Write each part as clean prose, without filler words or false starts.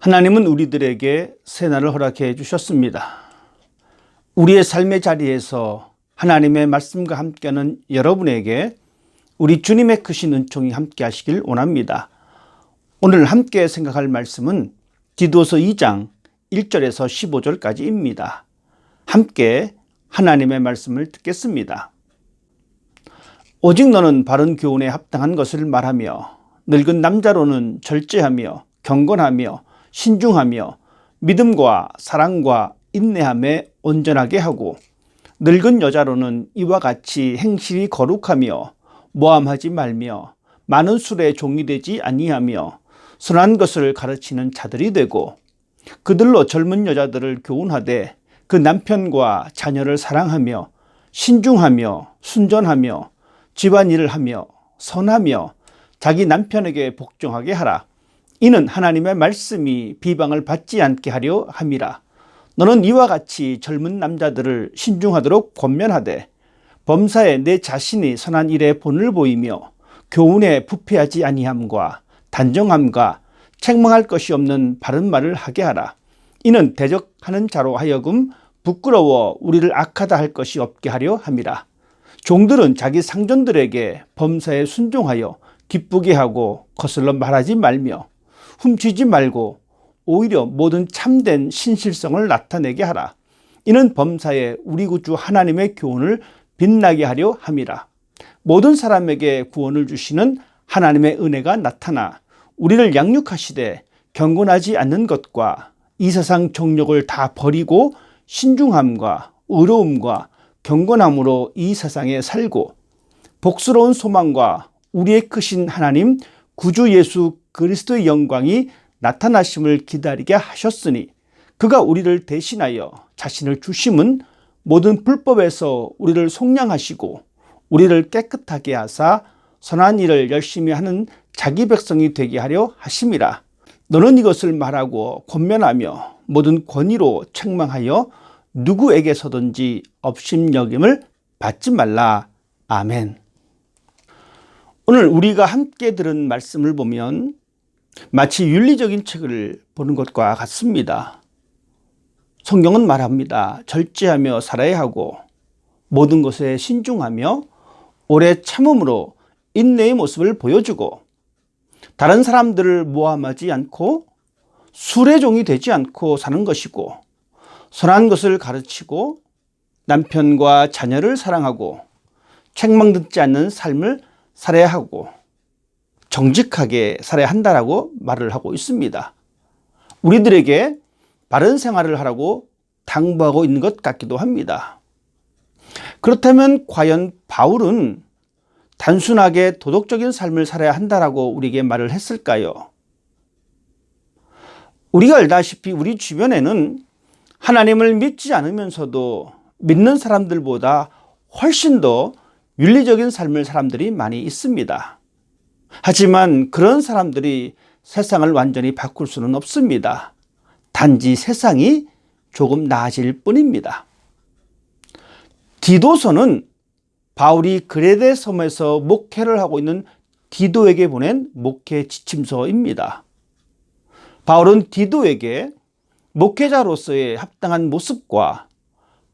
하나님은 우리들에게 새날을 허락해 주셨습니다. 우리의 삶의 자리에서 하나님의 말씀과 함께하는 여러분에게 우리 주님의 크신 은총이 함께 하시길 원합니다. 오늘 함께 생각할 말씀은 디도서 2장 1절에서 15절까지입니다. 함께 하나님의 말씀을 듣겠습니다. 오직 너는 바른 교훈에 합당한 것을 말하며 늙은 남자로는 절제하며 경건하며 신중하며 믿음과 사랑과 인내함에 온전하게 하고 늙은 여자로는 이와 같이 행실이 거룩하며 모함하지 말며 많은 술에 종이 되지 아니하며 선한 것을 가르치는 자들이 되고 그들로 젊은 여자들을 교훈하되 그 남편과 자녀를 사랑하며 신중하며 순전하며 집안일을 하며 선하며 자기 남편에게 복종하게 하라. 이는 하나님의 말씀이 비방을 받지 않게 하려 함이라. 너는 이와 같이 젊은 남자들을 신중하도록 권면하되 범사에 내 자신이 선한 일에 본을 보이며 교훈에 부패하지 아니함과 단정함과 책망할 것이 없는 바른 말을 하게 하라. 이는 대적하는 자로 하여금 부끄러워 우리를 악하다 할 것이 없게 하려 함이라. 종들은 자기 상전들에게 범사에 순종하여 기쁘게 하고 거슬러 말하지 말며 훔치지 말고 오히려 모든 참된 신실성을 나타내게 하라. 이는 범사에 우리 구주 하나님의 교훈을 빛나게 하려 함이라. 모든 사람에게 구원을 주시는 하나님의 은혜가 나타나 우리를 양육하시되 경건하지 않는 것과 이 세상 정욕을 다 버리고 신중함과 의로움과 경건함으로 이 세상에 살고 복스러운 소망과 우리의 크신 하나님 구주 예수 그리스도의 영광이 나타나심을 기다리게 하셨으니 그가 우리를 대신하여 자신을 주심은 모든 불법에서 우리를 속량하시고 우리를 깨끗하게 하사 선한 일을 열심히 하는 자기 백성이 되게 하려 하심이라. 너는 이것을 말하고 권면하며 모든 권위로 책망하여 누구에게서든지 업심여김을 받지 말라. 아멘. 오늘 우리가 함께 들은 말씀을 보면 마치 윤리적인 책을 보는 것과 같습니다. 성경은 말합니다. 절제하며 살아야 하고 모든 것에 신중하며 오래 참음으로 인내의 모습을 보여주고 다른 사람들을 모함하지 않고 술의 종이 되지 않고 사는 것이고 선한 것을 가르치고 남편과 자녀를 사랑하고 책망 듣지 않는 삶을 살아야 하고 정직하게 살아야 한다라고 말을 하고 있습니다. 우리들에게 바른 생활을 하라고 당부하고 있는 것 같기도 합니다. 그렇다면 과연 바울은 단순하게 도덕적인 삶을 살아야 한다라고 우리에게 말을 했을까요? 우리가 알다시피 우리 주변에는 하나님을 믿지 않으면서도 믿는 사람들보다 훨씬 더 윤리적인 삶을 사람들이 많이 있습니다. 하지만 그런 사람들이 세상을 완전히 바꿀 수는 없습니다. 단지 세상이 조금 나아질 뿐입니다. 디도서는 바울이 그레데 섬에서 목회를 하고 있는 디도에게 보낸 목회 지침서입니다. 바울은 디도에게 목회자로서의 합당한 모습과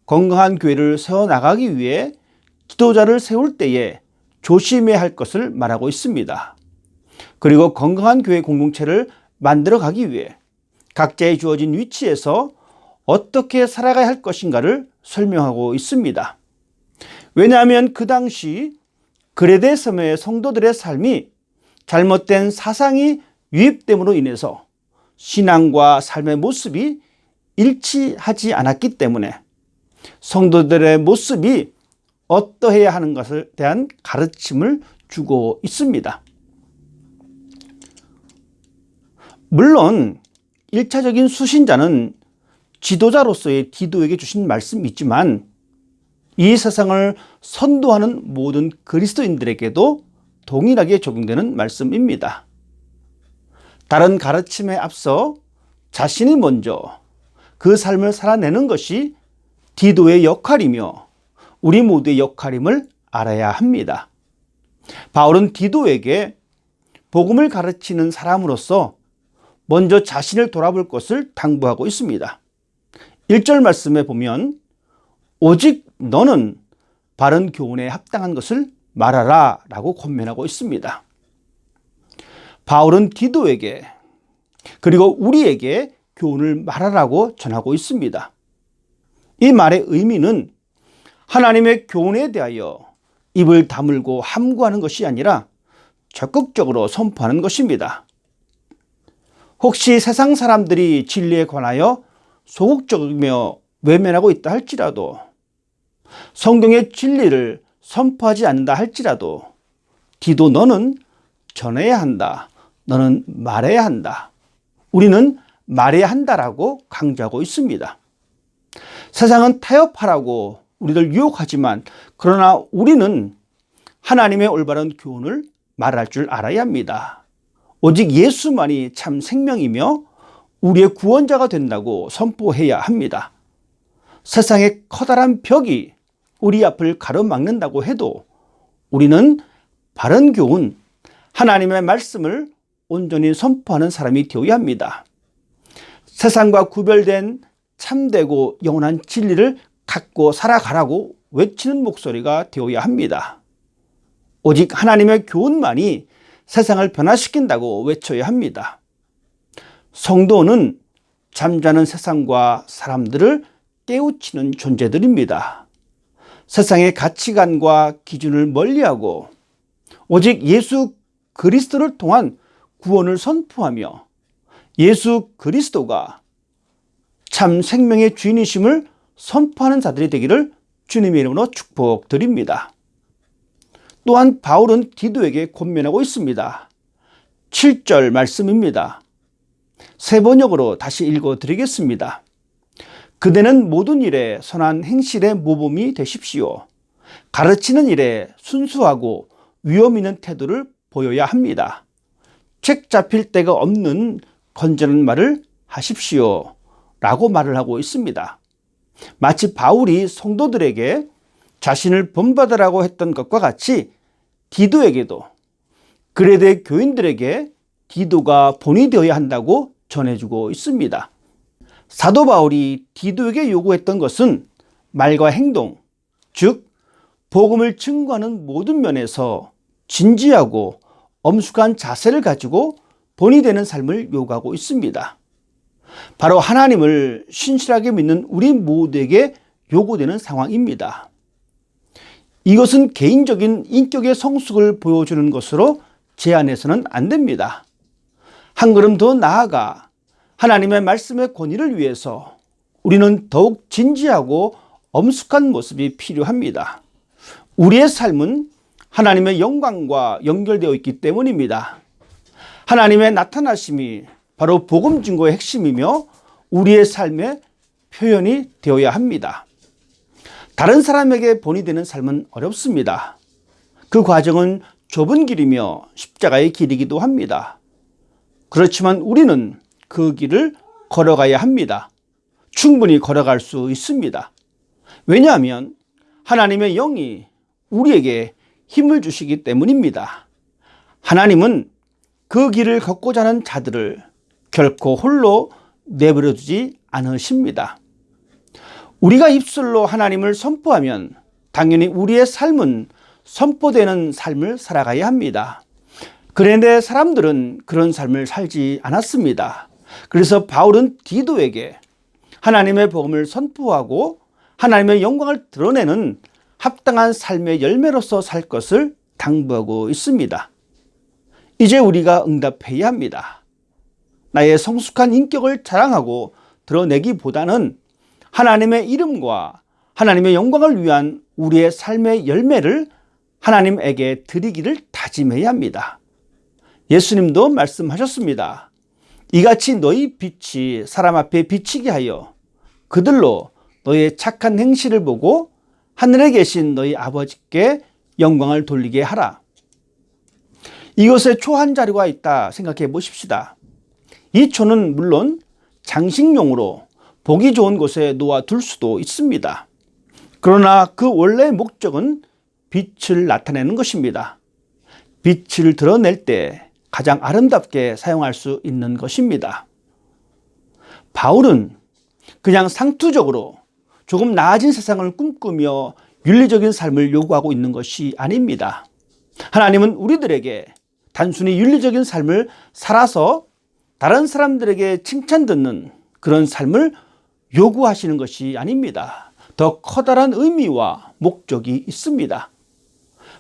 건강한 교회를 세워나가기 위해 지도자를 세울 때에 조심해야 할 것을 말하고 있습니다. 그리고 건강한 교회 공동체를 만들어가기 위해 각자의 주어진 위치에서 어떻게 살아가야 할 것인가를 설명하고 있습니다. 왜냐하면 그 당시 그레데 섬의 성도들의 삶이 잘못된 사상이 유입됨으로 인해서 신앙과 삶의 모습이 일치하지 않았기 때문에 성도들의 모습이 어떠해야 하는 것에 대한 가르침을 주고 있습니다. 물론 1차적인 수신자는 지도자로서의 디도에게 주신 말씀이 있지만 이 세상을 선도하는 모든 그리스도인들에게도 동일하게 적용되는 말씀입니다. 다른 가르침에 앞서 자신이 먼저 그 삶을 살아내는 것이 디도의 역할이며 우리 모두의 역할임을 알아야 합니다. 바울은 디도에게 복음을 가르치는 사람으로서 먼저 자신을 돌아볼 것을 당부하고 있습니다. 1절 말씀에 보면 오직 너는 바른 교훈에 합당한 것을 말하라 라고 권면하고 있습니다. 바울은 디도에게 그리고 우리에게 교훈을 말하라고 전하고 있습니다. 이 말의 의미는 하나님의 교훈에 대하여 입을 다물고 함구하는 것이 아니라 적극적으로 선포하는 것입니다. 혹시 세상 사람들이 진리에 관하여 소극적이며 외면하고 있다 할지라도, 성경의 진리를 선포하지 않는다 할지라도 디도 너는 전해야 한다. 너는 말해야 한다. 우리는 말해야 한다라고 강조하고 있습니다. 세상은 타협하라고 우리를 유혹하지만 그러나 우리는 하나님의 올바른 교훈을 말할 줄 알아야 합니다. 오직 예수만이 참 생명이며 우리의 구원자가 된다고 선포해야 합니다. 세상의 커다란 벽이 우리 앞을 가로막는다고 해도 우리는 바른 교훈, 하나님의 말씀을 온전히 선포하는 사람이 되어야 합니다. 세상과 구별된 참되고 영원한 진리를 갖고 살아가라고 외치는 목소리가 되어야 합니다. 오직 하나님의 교훈만이 세상을 변화시킨다고 외쳐야 합니다. 성도는 잠자는 세상과 사람들을 깨우치는 존재들입니다. 세상의 가치관과 기준을 멀리하고 오직 예수 그리스도를 통한 구원을 선포하며 예수 그리스도가 참 생명의 주인이심을 선포하는 자들이 되기를 주님의 이름으로 축복드립니다. 또한 바울은 디도에게 권면하고 있습니다. 7절 말씀입니다. 세 번역으로 다시 읽어드리겠습니다. 그대는 모든 일에 선한 행실의 모범이 되십시오. 가르치는 일에 순수하고 위험 있는 태도를 보여야 합니다. 책 잡힐 데가 없는 건전한 말을 하십시오 라고 말을 하고 있습니다. 마치 바울이 성도들에게 자신을 본받으라고 했던 것과 같이 디도에게도 그레데 교인들에게 디도가 본이 되어야 한다고 전해주고 있습니다. 사도 바울이 디도에게 요구했던 것은 말과 행동, 즉 복음을 증거하는 모든 면에서 진지하고 엄숙한 자세를 가지고 본이 되는 삶을 요구하고 있습니다. 바로 하나님을 신실하게 믿는 우리 모두에게 요구되는 상황입니다. 이것은 개인적인 인격의 성숙을 보여주는 것으로 제한해서는 안 됩니다. 한 걸음 더 나아가 하나님의 말씀의 권위를 위해서 우리는 더욱 진지하고 엄숙한 모습이 필요합니다. 우리의 삶은 하나님의 영광과 연결되어 있기 때문입니다. 하나님의 나타나심이 바로 복음 증거의 핵심이며 우리의 삶의 표현이 되어야 합니다. 다른 사람에게 본이 되는 삶은 어렵습니다. 그 과정은 좁은 길이며 십자가의 길이기도 합니다. 그렇지만 우리는 그 길을 걸어가야 합니다. 충분히 걸어갈 수 있습니다. 왜냐하면 하나님의 영이 우리에게 힘을 주시기 때문입니다. 하나님은 그 길을 걷고자 하는 자들을 결코 홀로 내버려 두지 않으십니다. 우리가 입술로 하나님을 선포하면 당연히 우리의 삶은 선포되는 삶을 살아가야 합니다. 그런데 사람들은 그런 삶을 살지 않았습니다. 그래서 바울은 디도에게 하나님의 복음을 선포하고 하나님의 영광을 드러내는 합당한 삶의 열매로서 살 것을 당부하고 있습니다. 이제 우리가 응답해야 합니다. 나의 성숙한 인격을 자랑하고 드러내기보다는 하나님의 이름과 하나님의 영광을 위한 우리의 삶의 열매를 하나님에게 드리기를 다짐해야 합니다. 예수님도 말씀하셨습니다. 이같이 너희 빛이 사람 앞에 비치게 하여 그들로 너의 착한 행실을 보고 하늘에 계신 너희 아버지께 영광을 돌리게 하라. 이것에 초 한 자루가 있다 생각해 보십시다. 이 초는 물론 장식용으로 보기 좋은 곳에 놓아둘 수도 있습니다. 그러나 그 원래 목적은 빛을 나타내는 것입니다. 빛을 드러낼 때 가장 아름답게 사용할 수 있는 것입니다. 바울은 그냥 상투적으로 조금 나아진 세상을 꿈꾸며 윤리적인 삶을 요구하고 있는 것이 아닙니다. 하나님은 우리들에게 단순히 윤리적인 삶을 살아서 다른 사람들에게 칭찬 듣는 그런 삶을 요구하시는 것이 아닙니다. 더 커다란 의미와 목적이 있습니다.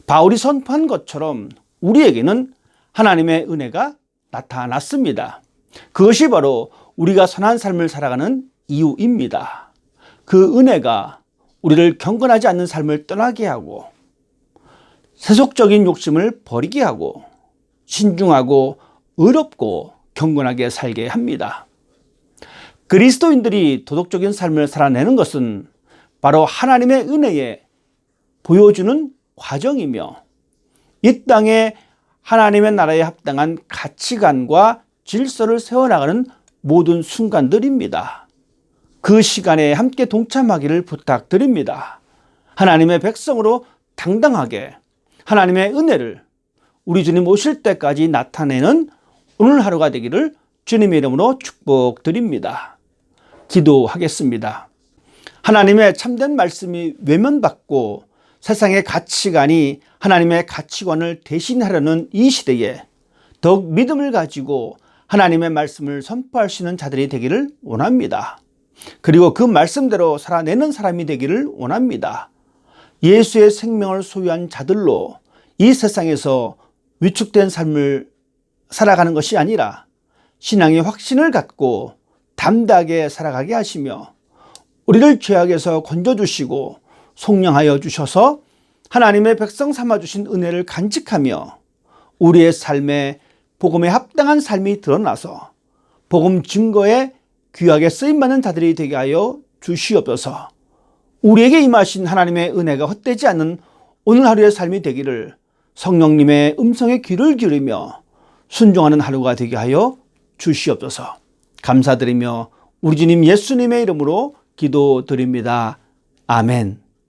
바울이 선포한 것처럼 우리에게는 하나님의 은혜가 나타났습니다. 그것이 바로 우리가 선한 삶을 살아가는 이유입니다. 그 은혜가 우리를 경건하지 않는 삶을 떠나게 하고 세속적인 욕심을 버리게 하고 신중하고 의롭고 경건하게 살게 합니다. 그리스도인들이 도덕적인 삶을 살아내는 것은 바로 하나님의 은혜에 보여주는 과정이며 이 땅에 하나님의 나라에 합당한 가치관과 질서를 세워나가는 모든 순간들입니다. 그 시간에 함께 동참하기를 부탁드립니다. 하나님의 백성으로 당당하게 하나님의 은혜를 우리 주님 오실 때까지 나타내는 오늘 하루가 되기를 주님의 이름으로 축복드립니다. 기도하겠습니다. 하나님의 참된 말씀이 외면받고 세상의 가치관이 하나님의 가치관을 대신하려는 이 시대에 더욱 믿음을 가지고 하나님의 말씀을 선포할 수 있는 자들이 되기를 원합니다. 그리고 그 말씀대로 살아내는 사람이 되기를 원합니다. 예수의 생명을 소유한 자들로 이 세상에서 위축된 삶을 살아가는 것이 아니라 신앙의 확신을 갖고 담대하게 살아가게 하시며 우리를 죄악에서 건져주시고 속량하여 주셔서 하나님의 백성 삼아주신 은혜를 간직하며 우리의 삶에 복음에 합당한 삶이 드러나서 복음 증거에 귀하게 쓰임받는 자들이 되게 하여 주시옵소서. 우리에게 임하신 하나님의 은혜가 헛되지 않는 오늘 하루의 삶이 되기를 성령님의 음성에 귀를 기울이며 순종하는 하루가 되게 하여 주시옵소서. 감사드리며 우리 주님 예수님의 이름으로 기도드립니다. 아멘.